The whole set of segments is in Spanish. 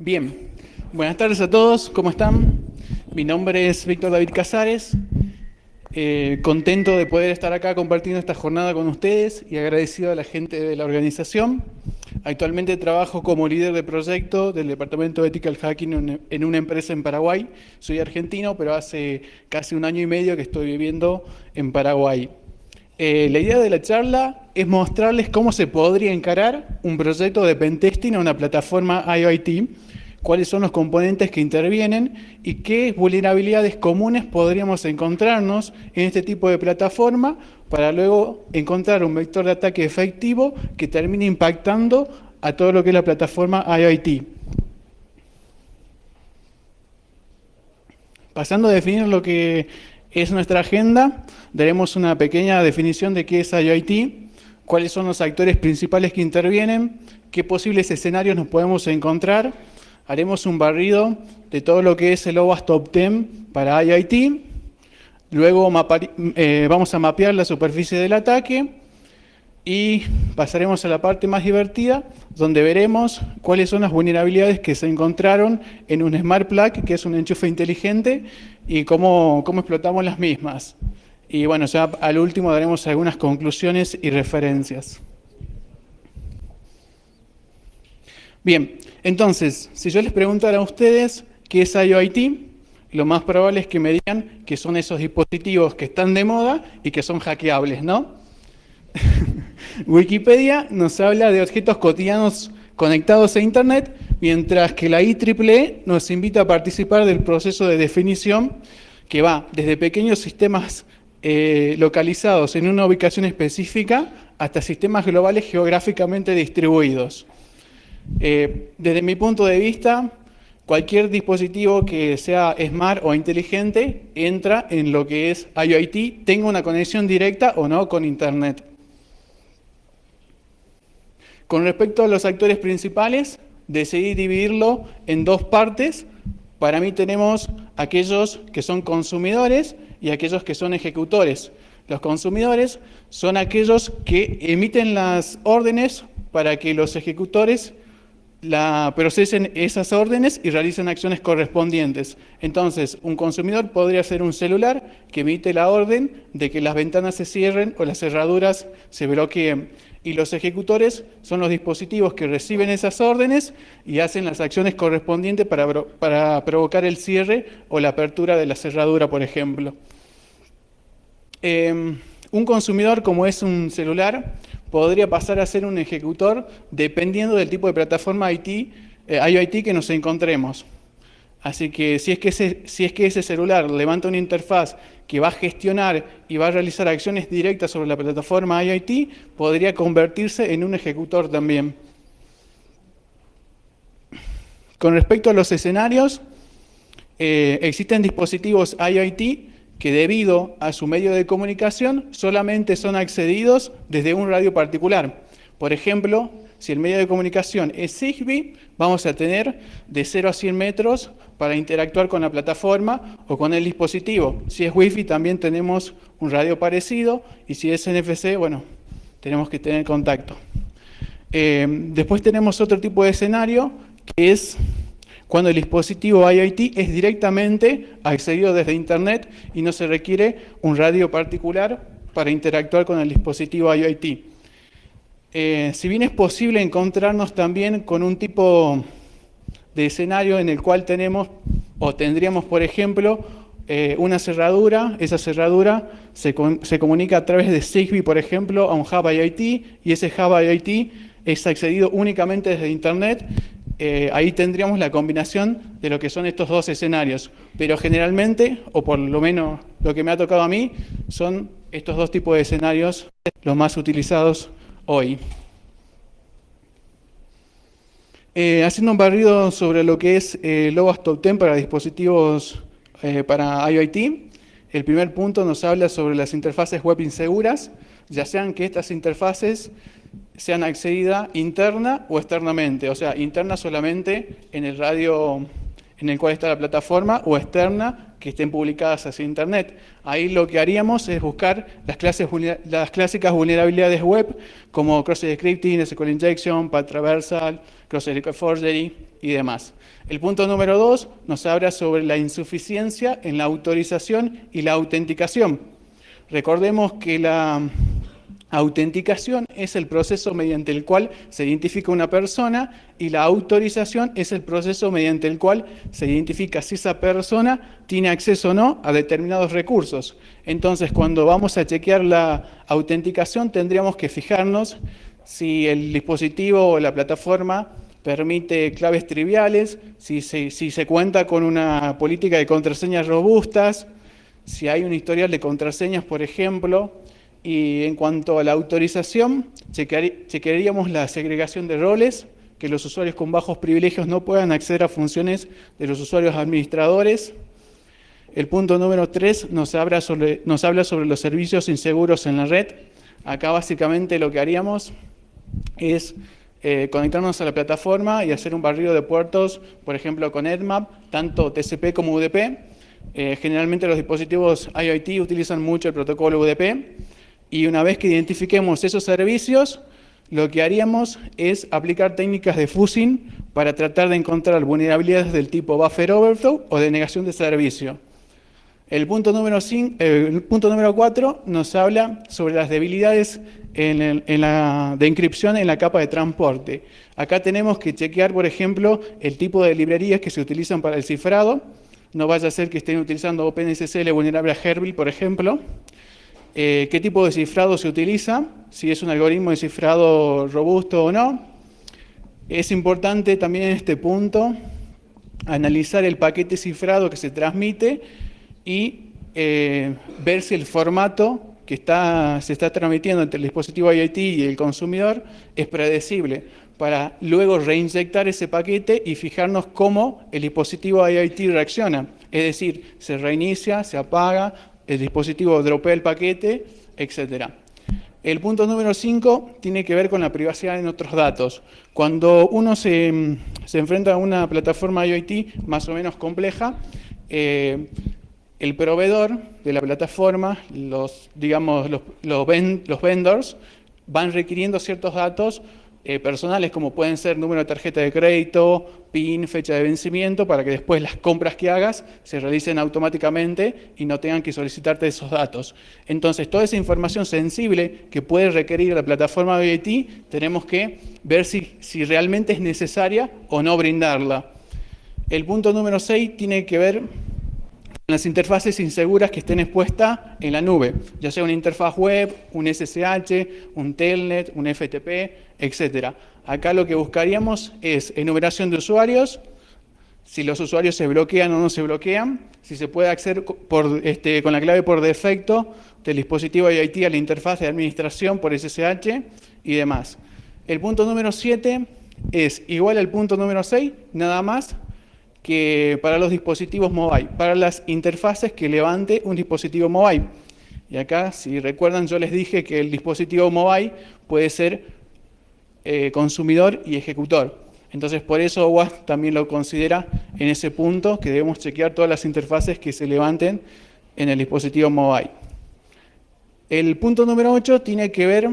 Bien, buenas tardes a todos, ¿cómo están? Mi nombre es Víctor David Casares, contento de poder estar acá compartiendo esta jornada con ustedes y agradecido a la gente de la organización. Actualmente trabajo como líder de proyecto del Departamento de Ethical Hacking en una empresa en Paraguay. Soy argentino, pero hace casi un año y medio que estoy viviendo en Paraguay. La idea de la charla es mostrarles cómo se podría encarar un proyecto de pentesting a una plataforma IoT, cuáles son los componentes que intervienen y qué vulnerabilidades comunes podríamos encontrarnos en este tipo de plataforma para luego encontrar un vector de ataque efectivo que termine impactando a todo lo que es la plataforma IoT. Pasando a definir lo que es nuestra agenda, daremos una pequeña definición de qué es IoT, cuáles son los actores principales que intervienen, qué posibles escenarios nos podemos encontrar. Haremos un barrido de todo lo que es el OWASP Top 10 para IoT. Luego vamos a mapear la superficie del ataque y pasaremos a la parte más divertida, donde veremos cuáles son las vulnerabilidades que se encontraron en un Smart Plug, que es un enchufe inteligente, y cómo explotamos las mismas. Y bueno, ya al último daremos algunas conclusiones y referencias. Bien, entonces, si yo les preguntara a ustedes qué es IoT, lo más probable es que me digan que son esos dispositivos que están de moda y que son hackeables, ¿no? Wikipedia nos habla de objetos cotidianos conectados a Internet, mientras que la IEEE nos invita a participar del proceso de definición que va desde pequeños sistemas localizados en una ubicación específica hasta sistemas globales geográficamente distribuidos. Desde mi punto de vista, cualquier dispositivo que sea smart o inteligente entra en lo que es IoT, tenga una conexión directa o no con Internet. Con respecto a los actores principales, decidí dividirlo en dos partes. Para mí tenemos aquellos que son consumidores y aquellos que son ejecutores. Los consumidores son aquellos que emiten las órdenes para que los ejecutores procesen esas órdenes y realicen acciones correspondientes. Entonces, un consumidor podría ser un celular que emite la orden de que las ventanas se cierren o las cerraduras se bloqueen. Y los ejecutores son los dispositivos que reciben esas órdenes y hacen las acciones correspondientes para provocar el cierre o la apertura de la cerradura, por ejemplo. Un consumidor, como es un celular, podría pasar a ser un ejecutor dependiendo del tipo de plataforma IoT que nos encontremos. Así que si es que ese celular levanta una interfaz que va a gestionar y va a realizar acciones directas sobre la plataforma IoT, podría convertirse en un ejecutor también. Con respecto a los escenarios, existen dispositivos IoT que debido a su medio de comunicación solamente son accedidos desde un radio particular. Por ejemplo, si el medio de comunicación es Zigbee, vamos a tener de 0 a 100 metros para interactuar con la plataforma o con el dispositivo. Si es Wi-Fi también tenemos un radio parecido y si es NFC, bueno, tenemos que tener contacto. Después tenemos otro tipo de escenario que es cuando el dispositivo IoT es directamente accedido desde Internet y no se requiere un radio particular para interactuar con el dispositivo IoT. Si bien es posible encontrarnos también con un tipo de escenario en el cual tenemos o tendríamos, por ejemplo, una cerradura, esa cerradura se comunica a través de Zigbee, por ejemplo, a un hub IoT y ese hub IoT es accedido únicamente desde Internet. Ahí tendríamos la combinación de lo que son estos dos escenarios, pero generalmente, o por lo menos lo que me ha tocado a mí, son estos dos tipos de escenarios los más utilizados hoy. Haciendo un barrido sobre lo que es el OWASP Top 10 para dispositivos para IoT, el primer punto nos habla sobre las interfaces web inseguras, ya sean que estas interfaces sean accedidas interna o externamente, o sea, interna solamente en el radio en el cual está la plataforma o externa que estén publicadas hacia Internet. Ahí lo que haríamos es buscar las clásicas vulnerabilidades web como cross-site scripting, SQL injection, path traversal, cross-site forgery y demás. El punto número 2 nos habla sobre la insuficiencia en la autorización y la autenticación. Recordemos que la autenticación es el proceso mediante el cual se identifica una persona y la autorización es el proceso mediante el cual se identifica si esa persona tiene acceso o no a determinados recursos. Entonces, cuando vamos a chequear la autenticación, tendríamos que fijarnos si el dispositivo o la plataforma permite claves triviales, si se cuenta con una política de contraseñas robustas, si hay un historial de contraseñas, por ejemplo. Y en cuanto a la autorización, chequearíamos la segregación de roles, que los usuarios con bajos privilegios no puedan acceder a funciones de los usuarios administradores. El punto número 3 nos habla sobre los servicios inseguros en la red. Acá básicamente lo que haríamos es conectarnos a la plataforma y hacer un barrido de puertos, por ejemplo con Nmap, tanto TCP como UDP. Generalmente los dispositivos IoT utilizan mucho el protocolo UDP. Y una vez que identifiquemos esos servicios, lo que haríamos es aplicar técnicas de fuzzing para tratar de encontrar vulnerabilidades del tipo buffer overflow o de negación de servicio. El punto número 4 nos habla sobre las debilidades de encripción en la capa de transporte. Acá tenemos que chequear, por ejemplo, el tipo de librerías que se utilizan para el cifrado. No vaya a ser que estén utilizando OpenSSL vulnerable a Herbal, por ejemplo. Qué tipo de cifrado se utiliza, si es un algoritmo de cifrado robusto o no. Es importante también en este punto analizar el paquete cifrado que se transmite y ver si el formato que se está transmitiendo entre el dispositivo IoT y el consumidor es predecible, para luego reinyectar ese paquete y fijarnos cómo el dispositivo IoT reacciona. Es decir, se reinicia, se apaga, el dispositivo dropea el paquete, etc. El punto número 5 tiene que ver con la privacidad en otros datos. Cuando uno se enfrenta a una plataforma IoT más o menos compleja, el proveedor de la plataforma, los vendors, van requiriendo ciertos datos personales, como pueden ser número de tarjeta de crédito, PIN, fecha de vencimiento, para que después las compras que hagas se realicen automáticamente y no tengan que solicitarte esos datos. Entonces, toda esa información sensible que puede requerir la plataforma IoT, tenemos que ver si realmente es necesaria o no brindarla. El punto número 6 tiene que ver con las interfaces inseguras que estén expuestas en la nube, ya sea una interfaz web, un SSH, un telnet, un FTP, etc. Acá lo que buscaríamos es enumeración de usuarios, si los usuarios se bloquean o no se bloquean, si se puede acceder con la clave por defecto del dispositivo IoT a la interfaz de administración por SSH y demás. El punto número 7 es igual al punto número 6, nada más que para los dispositivos mobile, para las interfaces que levante un dispositivo mobile. Y acá, si recuerdan, yo les dije que el dispositivo mobile puede ser consumidor y ejecutor. Entonces, por eso OWASP también lo considera en ese punto, que debemos chequear todas las interfaces que se levanten en el dispositivo mobile. El punto número 8 tiene que ver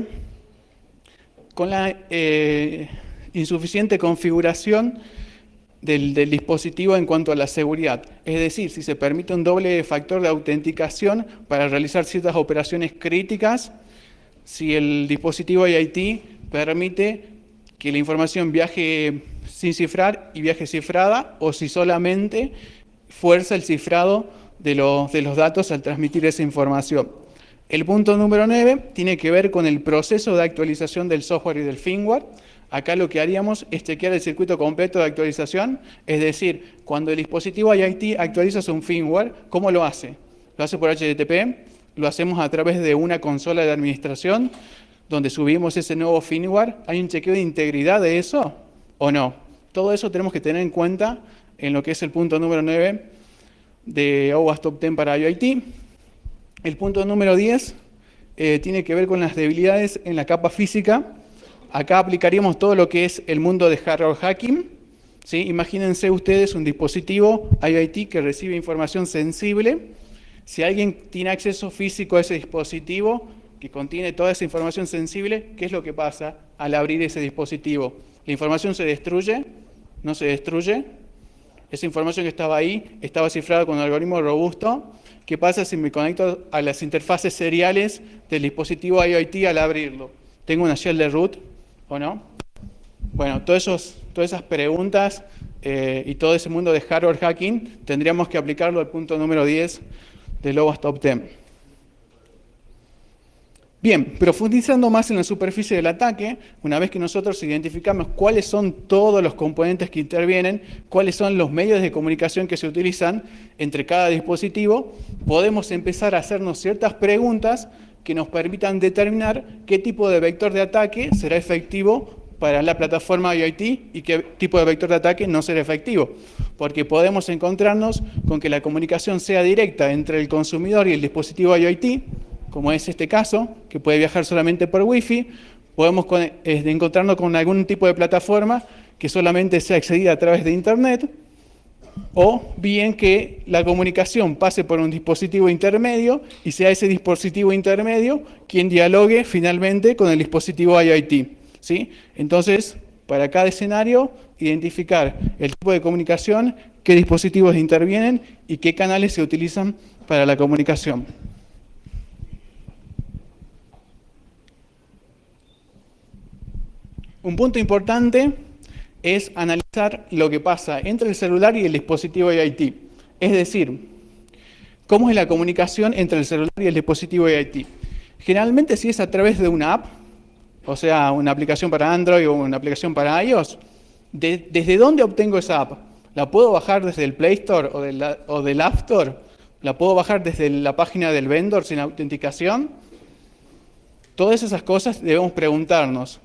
con la insuficiente configuración del dispositivo en cuanto a la seguridad. Es decir, si se permite un doble factor de autenticación para realizar ciertas operaciones críticas, si el dispositivo IoT permite que la información viaje sin cifrar y viaje cifrada, o si solamente fuerza el cifrado de los datos al transmitir esa información. El punto número 9 tiene que ver con el proceso de actualización del software y del firmware. Acá lo que haríamos es chequear el circuito completo de actualización, es decir, cuando el dispositivo IoT actualiza su firmware, ¿cómo lo hace? Lo hace por HTTP, lo hacemos a través de una consola de administración, donde subimos ese nuevo firmware. ¿Hay un chequeo de integridad de eso o no? Todo eso tenemos que tener en cuenta en lo que es el punto número 9 de OWASP Top 10 para IoT. El punto número 10 tiene que ver con las debilidades en la capa física. Acá aplicaríamos todo lo que es el mundo de hardware hacking. ¿Sí? Imagínense ustedes un dispositivo IoT que recibe información sensible. Si alguien tiene acceso físico a ese dispositivo que contiene toda esa información sensible, ¿qué es lo que pasa al abrir ese dispositivo? La información se destruye, no se destruye. Esa información que estaba ahí estaba cifrada con un algoritmo robusto. ¿Qué pasa si me conecto a las interfaces seriales del dispositivo IoT al abrirlo? ¿Tengo una shell de root o no? Bueno, todas esas preguntas y todo ese mundo de hardware hacking tendríamos que aplicarlo al punto número 10 de Lobos Top 10. Bien, profundizando más en la superficie del ataque, una vez que nosotros identificamos cuáles son todos los componentes que intervienen, cuáles son los medios de comunicación que se utilizan entre cada dispositivo, podemos empezar a hacernos ciertas preguntas que nos permitan determinar qué tipo de vector de ataque será efectivo para la plataforma IoT y qué tipo de vector de ataque no será efectivo. Porque podemos encontrarnos con que la comunicación sea directa entre el consumidor y el dispositivo IoT, como es este caso, que puede viajar solamente por Wi-Fi. Podemos encontrarnos con algún tipo de plataforma que solamente sea accedida a través de Internet, o bien que la comunicación pase por un dispositivo intermedio y sea ese dispositivo intermedio quien dialogue finalmente con el dispositivo IoT. ¿Sí? Entonces, para cada escenario, identificar el tipo de comunicación, qué dispositivos intervienen y qué canales se utilizan para la comunicación. Un punto importante es analizar lo que pasa entre el celular y el dispositivo IoT. Es decir, ¿cómo es la comunicación entre el celular y el dispositivo IoT? Generalmente, si es a través de una app, o sea, una aplicación para Android o una aplicación para iOS, ¿desde dónde obtengo esa app? ¿La puedo bajar desde el Play Store o del App Store? ¿La puedo bajar desde la página del vendor sin autenticación? Todas esas cosas debemos preguntarnos.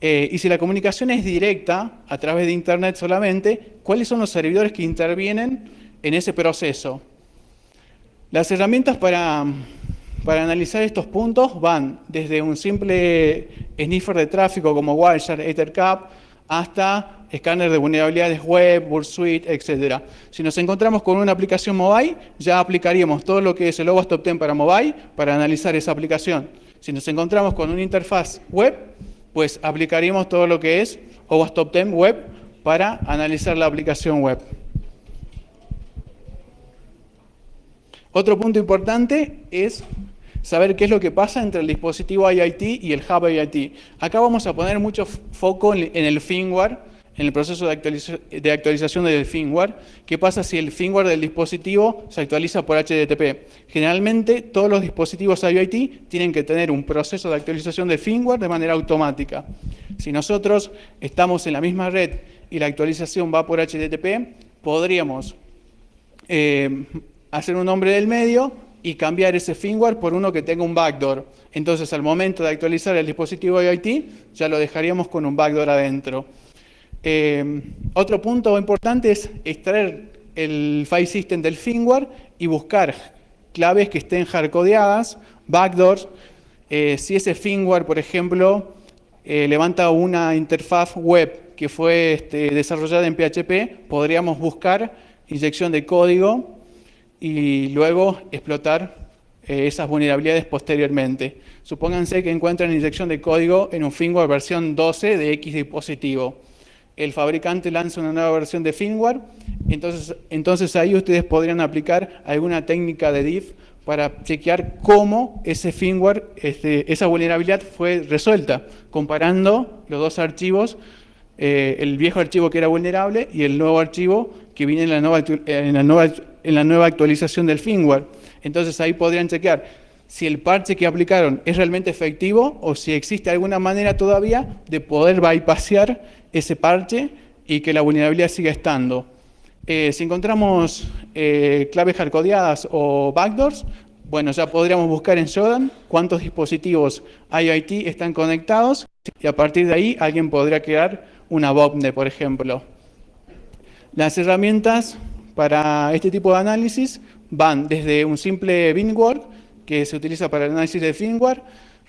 Y si la comunicación es directa, a través de Internet solamente, ¿cuáles son los servidores que intervienen en ese proceso? Las herramientas para analizar estos puntos van desde un simple sniffer de tráfico como Wireshark, EtherCap, hasta escáner de vulnerabilidades web, Burst Suite, etc. Si nos encontramos con una aplicación mobile, ya aplicaríamos todo lo que es el Lobos Top 10 para mobile para analizar esa aplicación. Si nos encontramos con una interfaz web, pues aplicaríamos todo lo que es OWASP Top 10 Web para analizar la aplicación web. Otro punto importante es saber qué es lo que pasa entre el dispositivo IoT y el hub IoT. Acá vamos a poner mucho foco en el firmware, en el proceso de actualización del firmware. ¿Qué pasa si el firmware del dispositivo se actualiza por HTTP? Generalmente, todos los dispositivos IoT tienen que tener un proceso de actualización del firmware de manera automática. Si nosotros estamos en la misma red y la actualización va por HTTP, podríamos hacer un nombre del medio y cambiar ese firmware por uno que tenga un backdoor. Entonces, al momento de actualizar el dispositivo IoT, ya lo dejaríamos con un backdoor adentro. Otro punto importante es extraer el file system del firmware y buscar claves que estén hardcodeadas, backdoors. Si ese firmware, por ejemplo, levanta una interfaz web que fue desarrollada en PHP, podríamos buscar inyección de código y luego explotar esas vulnerabilidades posteriormente. Supónganse que encuentran inyección de código en un firmware versión 12 de X dispositivo. El fabricante lanza una nueva versión de firmware, entonces ahí ustedes podrían aplicar alguna técnica de diff para chequear cómo ese firmware, esa vulnerabilidad fue resuelta, comparando los dos archivos, el viejo archivo que era vulnerable y el nuevo archivo que viene en la nueva actualización del firmware. Entonces ahí podrían chequear si el parche que aplicaron es realmente efectivo o si existe alguna manera todavía de poder bypassear ese parche y que la vulnerabilidad siga estando. Si encontramos claves hardcodeadas o backdoors, bueno, ya podríamos buscar en Shodan cuántos dispositivos IoT están conectados y a partir de ahí alguien podría crear una botnet, por ejemplo. Las herramientas para este tipo de análisis van desde un simple binword que se utiliza para el análisis de firmware,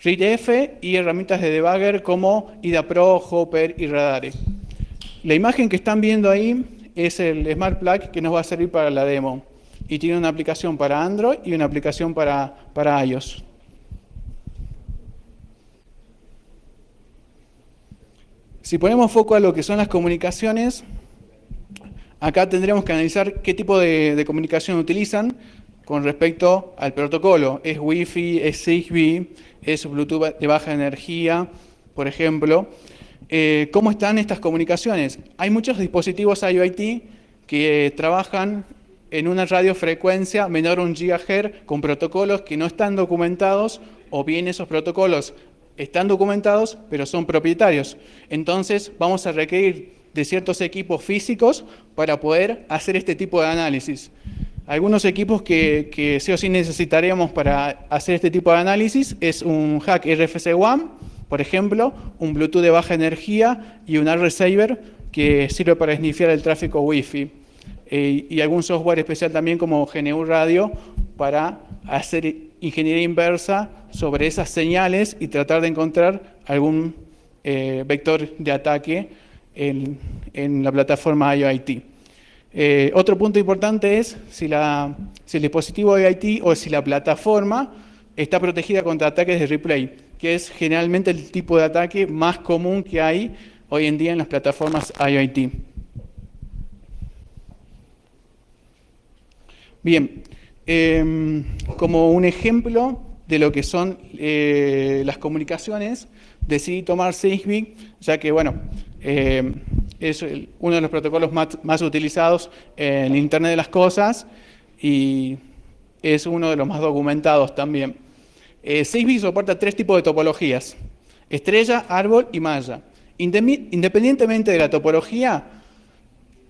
ReadF y herramientas de debugger como IDA-Pro, Hopper y Radare. La imagen que están viendo ahí es el Smart Plug que nos va a servir para la demo y tiene una aplicación para Android y una aplicación para iOS. Si ponemos foco a lo que son las comunicaciones, acá tendremos que analizar qué tipo de comunicación utilizan con respecto al protocolo. ¿Es Wi-Fi, es Zigbee, es Bluetooth de baja energía, por ejemplo? ¿Cómo están estas comunicaciones? Hay muchos dispositivos IoT que trabajan en una radiofrecuencia menor a 1 GHz con protocolos que no están documentados, o bien esos protocolos están documentados, pero son propietarios. Entonces, vamos a requerir de ciertos equipos físicos para poder hacer este tipo de análisis. Algunos equipos que sí o sí necesitaríamos para hacer este tipo de análisis es un jack RFC One, por ejemplo, un Bluetooth de baja energía y un R-Receiver que sirve para snifear el tráfico Wi-Fi. Y algún software especial también como GNU Radio para hacer ingeniería inversa sobre esas señales y tratar de encontrar algún vector de ataque en la plataforma IoT. Otro punto importante es si el dispositivo IoT o si la plataforma está protegida contra ataques de replay, que es generalmente el tipo de ataque más común que hay hoy en día en las plataformas IoT. Bien, como un ejemplo de lo que son las comunicaciones, decidí tomar Zigbee, ya que, bueno, es uno de los protocolos más utilizados en Internet de las Cosas y es uno de los más documentados también. Zigbee soporta 3 tipos de topologías: estrella, árbol y malla. Independientemente de la topología,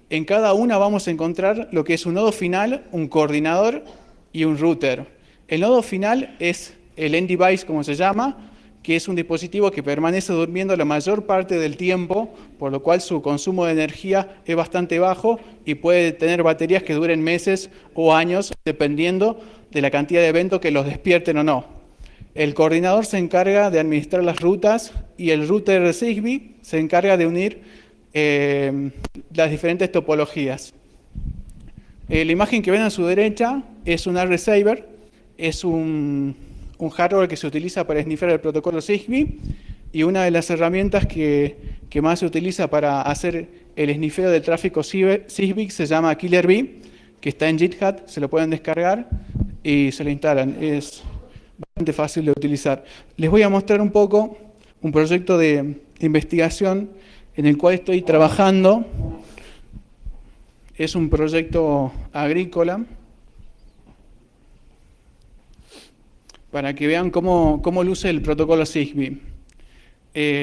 en cada una vamos a encontrar lo que es un nodo final, un coordinador y un router. El nodo final es el end device, como se llama, que es un dispositivo que permanece durmiendo la mayor parte del tiempo, por lo cual su consumo de energía es bastante bajo y puede tener baterías que duren meses o años, dependiendo de la cantidad de eventos que los despierten o no. El coordinador se encarga de administrar las rutas y el router de Zigbee se encarga de unir las diferentes topologías. La imagen que ven a su derecha es un R-Receiver, es un hardware que se utiliza para snifar el protocolo Zigbee, y una de las herramientas que más se utiliza para hacer el snifeo del tráfico Zigbee se llama Killer Bee, que está en GitHub, se lo pueden descargar y se lo instalan. Es bastante fácil de utilizar. Les voy a mostrar un poco un proyecto de investigación en el cual estoy trabajando. Es un proyecto agrícola, para que vean cómo luce el protocolo Zigbee.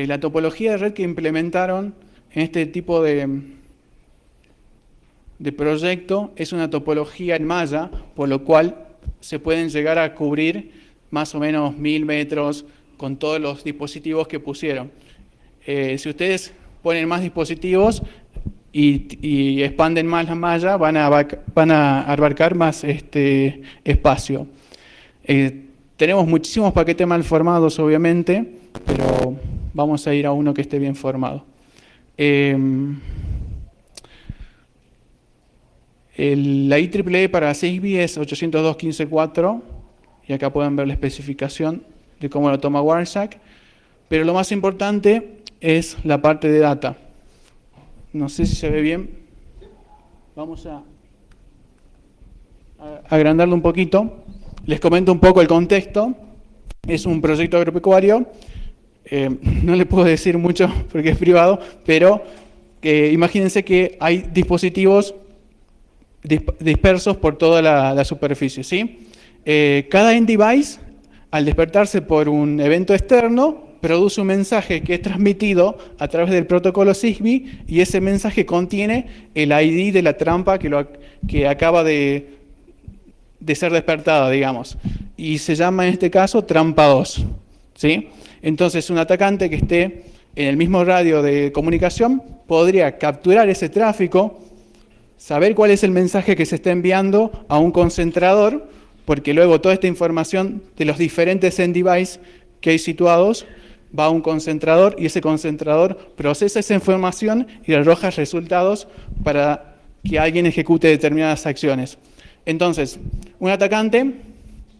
La topología de red que implementaron en este tipo de proyecto es una topología en malla, por lo cual se pueden llegar a cubrir más o menos 1000 metros con todos los dispositivos que pusieron. Si ustedes ponen más dispositivos y expanden más la malla, van a abarcar más espacio. Tenemos muchísimos paquetes mal formados, obviamente, pero vamos a ir a uno que esté bien formado. La IEEE para Zigbee es 802.15.4, y acá pueden ver la especificación de cómo lo toma Wireshark, pero lo más importante es la parte de data. No sé si se ve bien. Vamos a agrandarlo un poquito. Les comento un poco el contexto. Es un proyecto agropecuario. No le puedo decir mucho porque es privado, pero imagínense que hay dispositivos dispersos por toda la superficie, ¿sí? Cada end device, al despertarse por un evento externo, produce un mensaje que es transmitido a través del protocolo Zigbee, y ese mensaje contiene el ID de la trampa que acaba de ser despertada, digamos. Y se llama en este caso trampa 2, ¿sí? Entonces, un atacante que esté en el mismo radio de comunicación podría capturar ese tráfico, saber cuál es el mensaje que se está enviando a un concentrador, porque luego toda esta información de los diferentes end devices que hay situados va a un concentrador, y ese concentrador procesa esa información y arroja resultados para que alguien ejecute determinadas acciones. Entonces, un atacante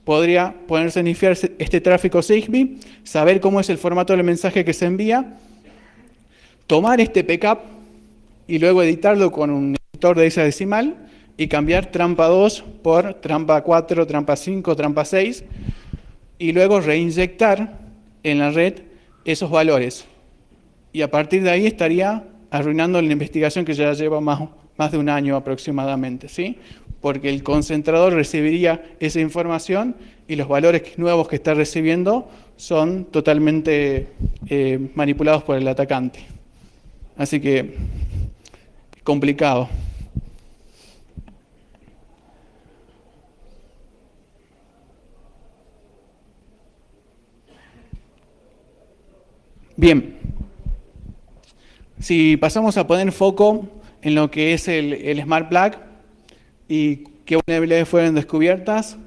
podría ponerse a iniciar este tráfico Zigbee, saber cómo es el formato del mensaje que se envía, tomar este pcap y luego editarlo con un editor de hexadecimal y cambiar trampa 2 por trampa 4, trampa 5, trampa 6 y luego reinyectar en la red esos valores. Y a partir de ahí estaría arruinando la investigación que ya lleva más de un año aproximadamente, ¿sí? Porque el concentrador recibiría esa información y los valores nuevos que está recibiendo son totalmente manipulados por el atacante. Así que, complicado. Bien, si pasamos a poner foco en lo que es el Smart Plug y qué vulnerabilidades fueron descubiertas,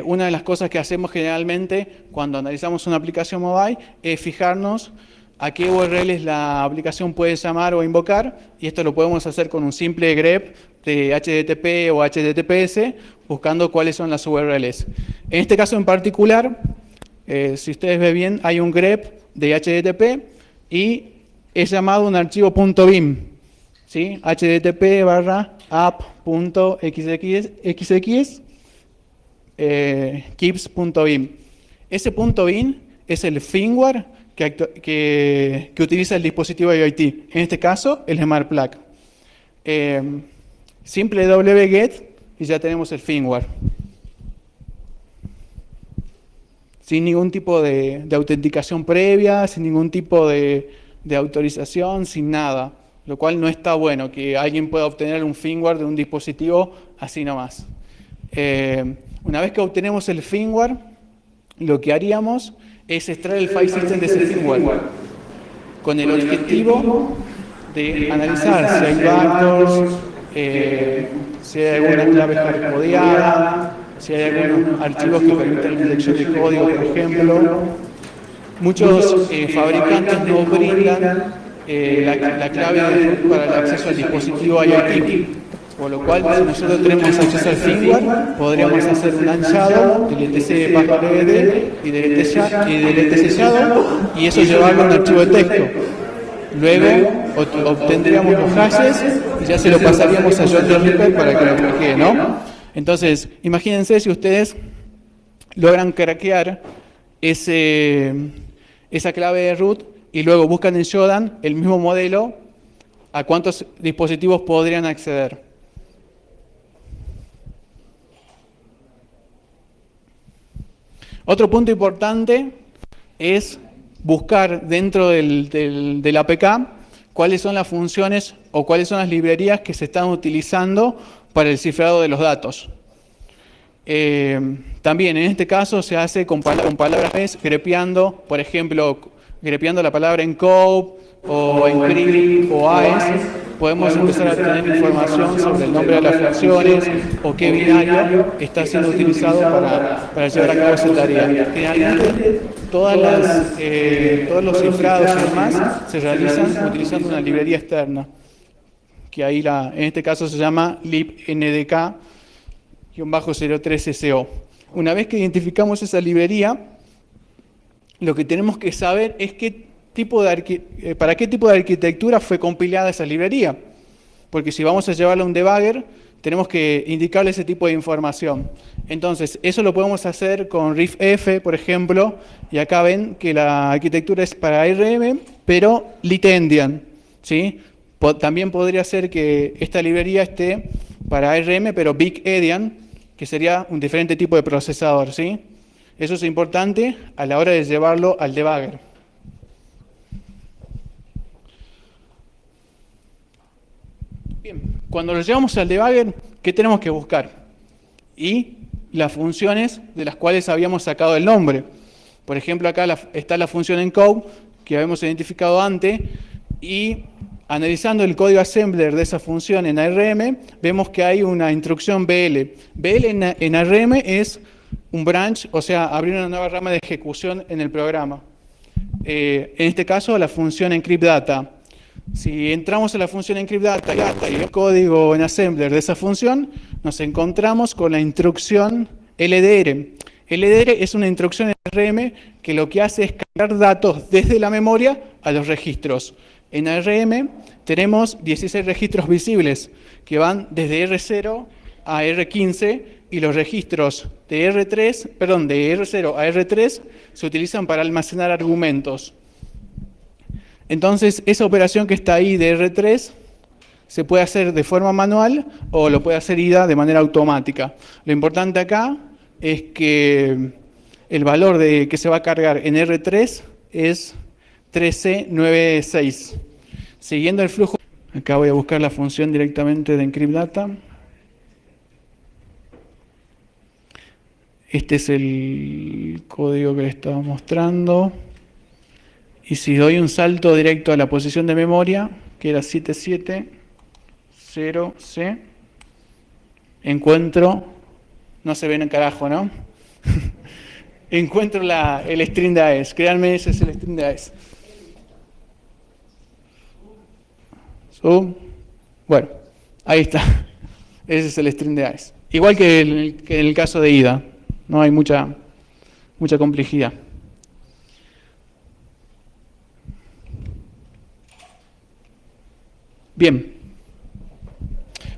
una de las cosas que hacemos generalmente cuando analizamos una aplicación mobile es fijarnos a qué URLs la aplicación puede llamar o invocar, y esto lo podemos hacer con un simple grep de HTTP o HTTPS, buscando cuáles son las URLs. En este caso en particular, si ustedes ven bien, hay un grep de HTTP y es llamado un archivo .bim, ¿sí? http:/app.xx keeps.bim. Ese .bim es el firmware que utiliza el dispositivo IoT, en este caso el Smart Plug. Simple wget y ya tenemos el firmware. Sin ningún tipo de autenticación previa, sin ningún tipo de autorización, sin nada. Lo cual no está bueno, que alguien pueda obtener un firmware de un dispositivo así nomás. Una vez que obtenemos el firmware, lo que haríamos es extraer el file system de ese firmware, con el objetivo de analizar si hay backdoors, si hay alguna clave hardcodeada, si hay algunos archivos que permiten la inyección de código, por ejemplo. Muchos fabricantes no brindan la clave para el acceso al dispositivo IoT, por lo cual si nosotros tenemos acceso al firmware, podríamos hacer un añado del etc/ed y del etc sellado y eso llevarlo a un archivo de texto. Luego obtendríamos los hashes y ya se lo pasaríamos a John Ripper para que lo craquee, ¿no? Entonces, imagínense si ustedes logran craquear esa clave de root y luego buscan en Shodan el mismo modelo, ¿a cuántos dispositivos podrían acceder? Otro punto importante es buscar dentro del APK cuáles son las funciones o cuáles son las librerías que se están utilizando para el cifrado de los datos. También en este caso se hace con palabras grepeando, por ejemplo, grepeando la palabra encode o encrypt o AES, podemos empezar a tener información sobre el nombre de las funciones o qué binario está siendo utilizado para llevar a cabo esa tarea. Generalmente todos los cifrados y demás se realizan utilizando una librería externa, que ahí en este caso se llama libndk-03SO. Una vez que identificamos esa librería, lo que tenemos que saber es para qué tipo de arquitectura fue compilada esa librería. Porque si vamos a llevarla a un debugger, tenemos que indicarle ese tipo de información. Entonces, eso lo podemos hacer con RIFF, por ejemplo, y acá ven que la arquitectura es para ARM, pero Lit-Endian, ¿sí? También podría ser que esta librería esté para ARM, pero Big Endian, que sería un diferente tipo de procesador, ¿sí? Eso es importante a la hora de llevarlo al debugger. Bien, cuando lo llevamos al debugger, ¿qué tenemos que buscar? Y las funciones de las cuales habíamos sacado el nombre. Por ejemplo, acá está la función encode, que habíamos identificado antes, y analizando el código assembler de esa función en ARM, vemos que hay una instrucción BL. BL en ARM es un branch, o sea, abrir una nueva rama de ejecución en el programa. En este caso, la función encryptData. Si entramos a la función encryptData y el código en assembler de esa función, nos encontramos con la instrucción LDR. LDR es una instrucción en ARM que lo que hace es cargar datos desde la memoria a los registros. En ARM tenemos 16 registros visibles que van desde R0 a R15 y los registros de de R0 a R3 se utilizan para almacenar argumentos. Entonces, esa operación que está ahí de R3 se puede hacer de forma manual o lo puede hacer IDA de manera automática. Lo importante acá es que el valor que se va a cargar en R3 es 1396. Siguiendo el flujo, acá voy a buscar la función directamente de Encrypt Data. Este es el código que les estaba mostrando. Y si doy un salto directo a la posición de memoria, que era 770C, encuentro, no se ven en carajo, ¿no? Encuentro el string de AES. Créanme, ese es el string de AES. Bueno, ahí está. Ese es el string de AES. Igual que en el caso de IDA. No hay mucha complejidad. Bien.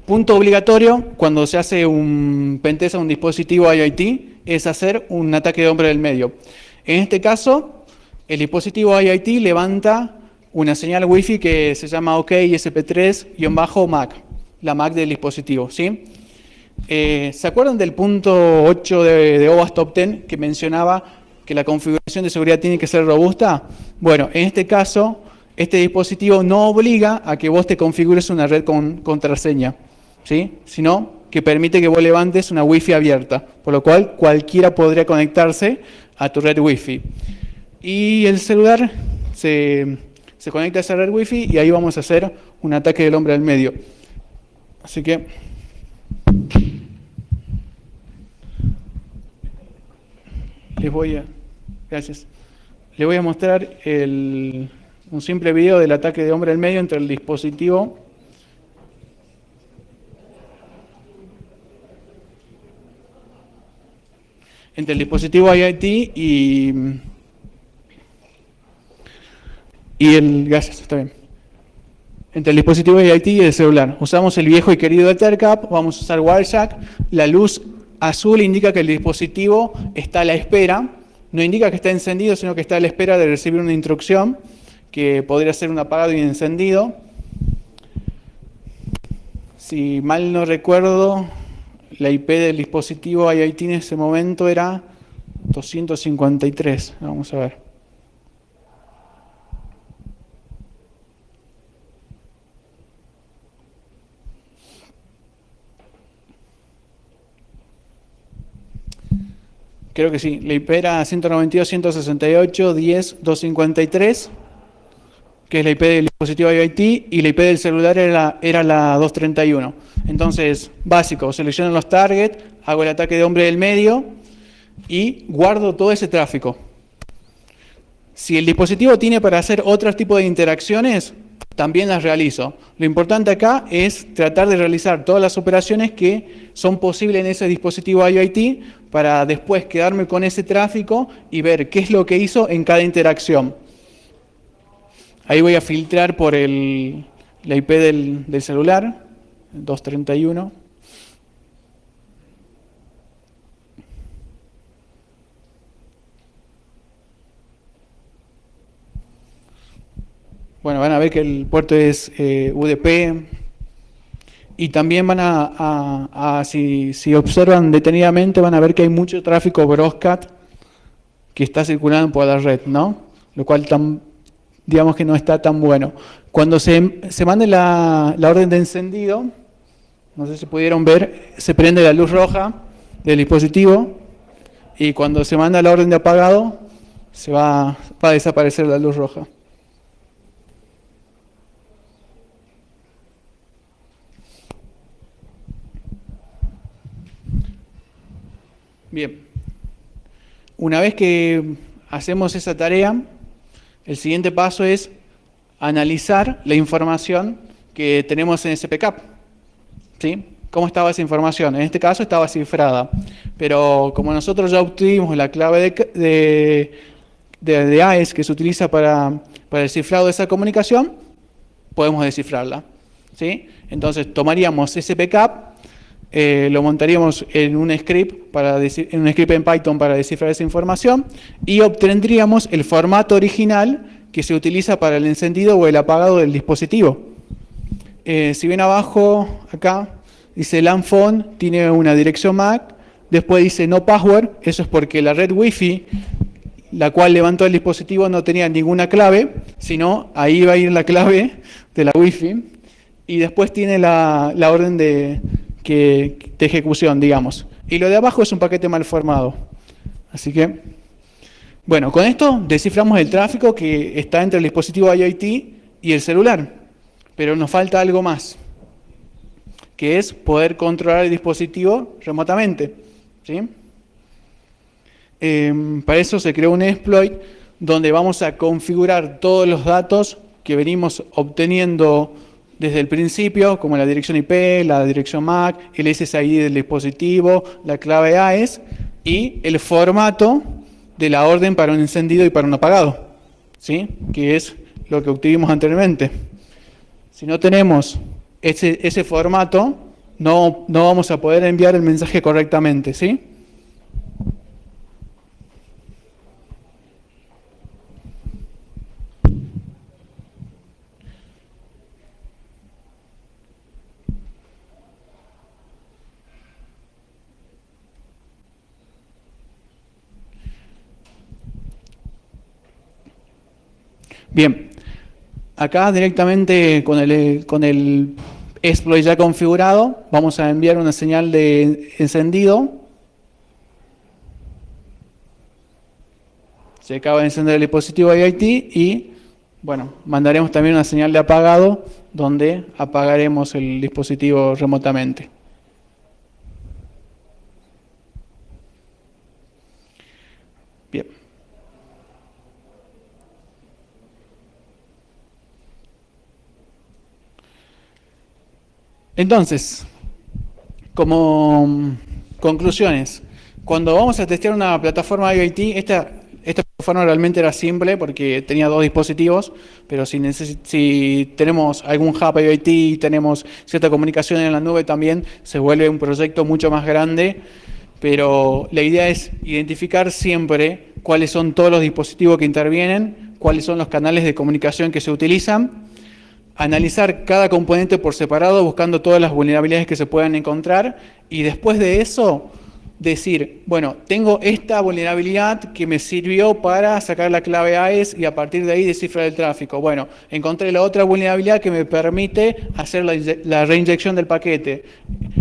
Punto obligatorio cuando se hace un pentest a un dispositivo IoT es hacer un ataque de hombre del medio. En este caso, el dispositivo IoT levanta una señal Wi-Fi que se llama OK ISP3-MAC, la MAC del dispositivo, ¿sí? ¿Se acuerdan del punto 8 de OWASP Top 10 que mencionaba que la configuración de seguridad tiene que ser robusta? Bueno, en este caso, este dispositivo no obliga a que vos te configures una red con contraseña, ¿sí? Sino que permite que vos levantes una Wi-Fi abierta, por lo cual cualquiera podría conectarse a tu red Wi-Fi. Y el celular se conecta a esa red Wi-Fi y ahí vamos a hacer un ataque del hombre al medio. Así que gracias. Les voy a mostrar un simple video del ataque de hombre al medio entre el dispositivo IoT gracias, está bien. Entre el dispositivo IoT y el celular. Usamos el viejo y querido Ethercap, vamos a usar Wireshark. La luz azul indica que el dispositivo está a la espera. No indica que está encendido, sino que está a la espera de recibir una instrucción, que podría ser un apagado y un encendido. Si mal no recuerdo, la IP del dispositivo IoT en ese momento era 253. Vamos a ver. Creo que sí, la IP era 192.168.10.253, que es la IP del dispositivo IoT, y la IP del celular era la 231. Entonces, básico, selecciono los targets, hago el ataque de hombre del medio y guardo todo ese tráfico. Si el dispositivo tiene para hacer otro tipo de interacciones, también las realizo. Lo importante acá es tratar de realizar todas las operaciones que son posibles en ese dispositivo IoT para después quedarme con ese tráfico y ver qué es lo que hizo en cada interacción. Ahí voy a filtrar por la IP del celular, 231. Bueno, van a ver que el puerto es UDP y también si observan detenidamente, van a ver que hay mucho tráfico broadcast que está circulando por la red, ¿no? Lo cual digamos que no está tan bueno. Cuando se mande la orden de encendido, no sé si pudieron ver, se prende la luz roja del dispositivo y cuando se manda la orden de apagado, va a desaparecer la luz roja. Bien, una vez que hacemos esa tarea, el siguiente paso es analizar la información que tenemos en SPCAP. ¿Sí? ¿Cómo estaba esa información? En este caso estaba cifrada, pero como nosotros ya obtuvimos la clave de AES que se utiliza para el cifrado de esa comunicación, podemos descifrarla, ¿sí? Entonces tomaríamos ese backup, lo montaríamos en un script en Python para descifrar esa información y obtendríamos el formato original que se utiliza para el encendido o el apagado del dispositivo. Si ven abajo, acá, dice LAN phone, tiene una dirección MAC, después dice no password, eso es porque la red Wi-Fi, la cual levantó el dispositivo, no tenía ninguna clave, sino ahí va a ir la clave de la Wi-Fi, y después tiene la orden de ejecución, digamos. Y lo de abajo es un paquete mal formado. Así que, bueno, con esto desciframos el tráfico que está entre el dispositivo IoT y el celular. Pero nos falta algo más, que es poder controlar el dispositivo remotamente, ¿sí? Para eso se creó un exploit donde vamos a configurar todos los datos que venimos obteniendo desde el principio, como la dirección IP, la dirección MAC, el SSID del dispositivo, la clave AES y el formato de la orden para un encendido y para un apagado, ¿sí? Que es lo que obtuvimos anteriormente. Si no tenemos ese formato, no vamos a poder enviar el mensaje correctamente, ¿sí? Bien, acá directamente con el exploit ya configurado, vamos a enviar una señal de encendido. Se acaba de encender el dispositivo IoT y, bueno, mandaremos también una señal de apagado donde apagaremos el dispositivo remotamente. Bien. Entonces, como conclusiones, cuando vamos a testear una plataforma IoT, esta plataforma realmente era simple porque tenía 2 dispositivos, pero si tenemos algún hub IoT y tenemos cierta comunicación en la nube también, se vuelve un proyecto mucho más grande, pero la idea es identificar siempre cuáles son todos los dispositivos que intervienen, cuáles son los canales de comunicación que se utilizan, analizar cada componente por separado buscando todas las vulnerabilidades que se puedan encontrar y después de eso decir, bueno, tengo esta vulnerabilidad que me sirvió para sacar la clave AES y a partir de ahí descifrar el tráfico. Bueno, encontré la otra vulnerabilidad que me permite hacer la reinyección del paquete.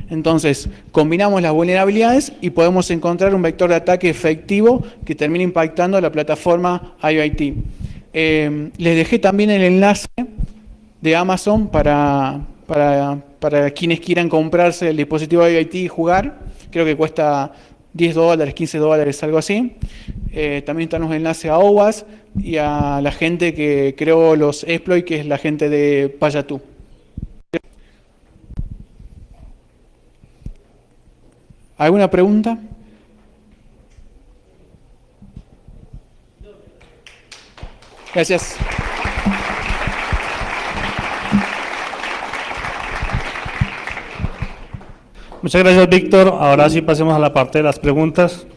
Entonces, combinamos las vulnerabilidades y podemos encontrar un vector de ataque efectivo que termine impactando la plataforma IoT. Les dejé también el enlace de Amazon para quienes quieran comprarse el dispositivo IoT y jugar. Creo que cuesta $10, $15, algo así. También están los enlaces a OWASP y a la gente que creó los exploits, que es la gente de Payatú. ¿Alguna pregunta? Gracias. Muchas gracias, Víctor. Ahora sí pasemos a la parte de las preguntas.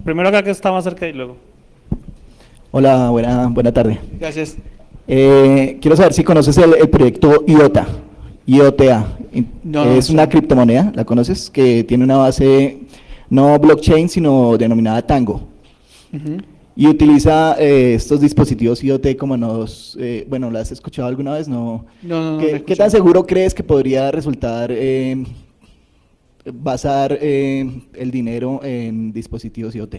Primero acá que está más cerca y luego. Hola, buena tarde. Gracias. Quiero saber si conoces el proyecto IOTA. No, es una criptomoneda, ¿la conoces? Que tiene una base no blockchain, sino denominada Tango. Y utiliza estos dispositivos IoT como bueno, ¿lo has escuchado alguna vez? No. ¿Qué tan seguro crees que podría resultar basar el dinero en dispositivos IoT?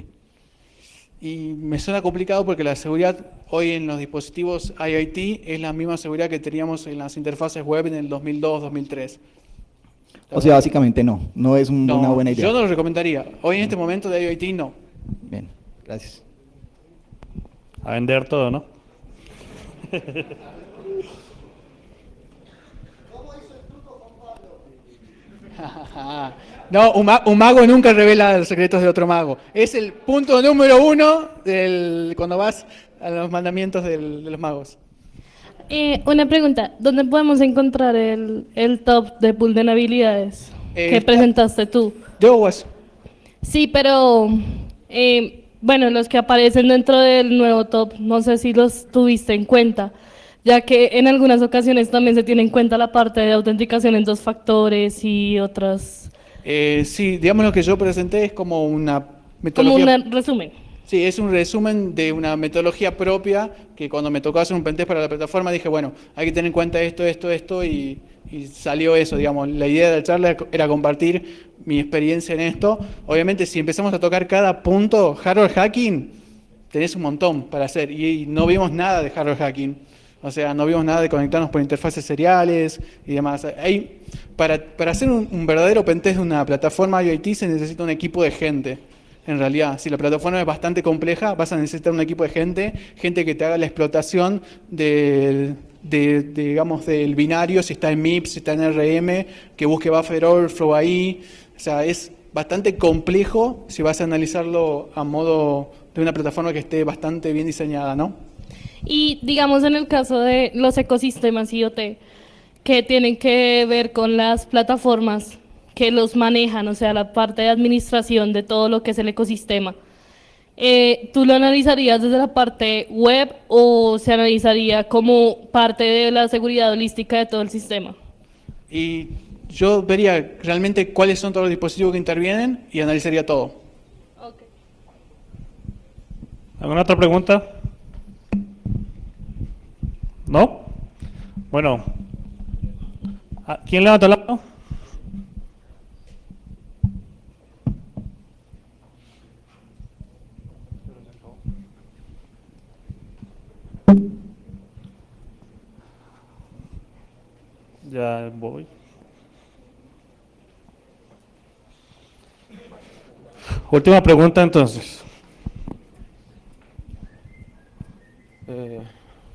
Y me suena complicado porque la seguridad hoy en los dispositivos IoT es la misma seguridad que teníamos en las interfaces web en el 2002-2003. O sea, básicamente no es una buena idea. Yo no lo recomendaría. Hoy en este momento de IoT no. Bien, gracias. A vender todo, ¿no? No, un mago nunca revela los secretos de otro mago. Es el punto número 1 cuando vas a los mandamientos de los magos. Una pregunta, ¿dónde podemos encontrar el top de vulnerabilidades que Está- presentaste tú? De OWASP. Sí, pero bueno, los que aparecen dentro del nuevo top, no sé si los tuviste en cuenta, ya que en algunas ocasiones también se tiene en cuenta la parte de autenticación en 2 factores y otras, Sí, digamos lo que yo presenté es como una como metodología. un resumen. Sí, es un resumen de una metodología propia que cuando me tocó hacer un pentest para la plataforma dije, bueno, hay que tener en cuenta esto y salió eso, digamos. La idea de la charla era compartir mi experiencia en esto. Obviamente, si empezamos a tocar cada punto, hardware hacking, tenés un montón para hacer y no vimos nada de hardware hacking. O sea, no vimos nada de conectarnos por interfaces seriales y demás. Para hacer un verdadero pentest de una plataforma IoT se necesita un equipo de gente. En realidad, si la plataforma es bastante compleja, vas a necesitar un equipo de gente que te haga la explotación digamos, del binario, si está en MIPS, si está en RM, que busque buffer overflow ahí. O sea, es bastante complejo si vas a analizarlo a modo de una plataforma que esté bastante bien diseñada, ¿no? Y digamos en el caso de los ecosistemas IoT, que tienen que ver con las plataformas que los manejan, o sea, la parte de administración de todo lo que es el ecosistema, ¿tú lo analizarías desde la parte web o se analizaría como parte de la seguridad holística de todo el sistema? Y yo vería realmente cuáles son todos los dispositivos que intervienen y analizaría todo. ¿Alguna otra pregunta? ¿No? Bueno. ¿Quién levantó la mano? Ya voy. Última pregunta entonces.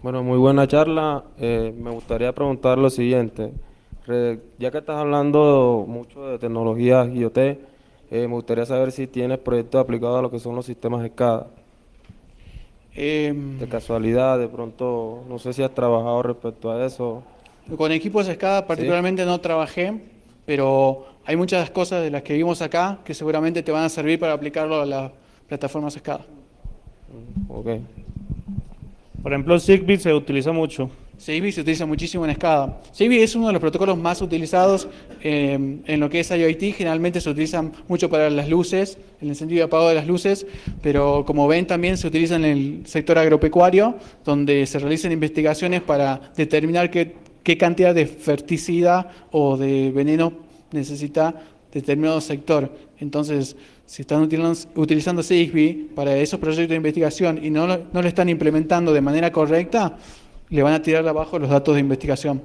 Bueno, muy buena charla. Me gustaría preguntar lo siguiente. Ya que estás hablando mucho de tecnologías IoT, me gustaría saber si tienes proyectos aplicados a lo que son los sistemas SCADA. De casualidad, de pronto, no sé si has trabajado respecto a eso. Con equipos SCADA particularmente no trabajé, pero hay muchas cosas de las que vimos acá que seguramente te van a servir para aplicarlo a las plataformas SCADA. Ok. Por ejemplo, Zigbee se utiliza mucho. Zigbee se utiliza muchísimo en SCADA. Zigbee es uno de los protocolos más utilizados en lo que es IoT. Generalmente se utilizan mucho para las luces, en el sentido de apagado de las luces, pero como ven también se utiliza en el sector agropecuario, donde se realizan investigaciones para determinar qué cantidad de ferticida o de veneno necesita determinado sector. Entonces, si están utilizando Zigbee para esos proyectos de investigación y no lo están implementando de manera correcta, le van a tirar abajo los datos de investigación.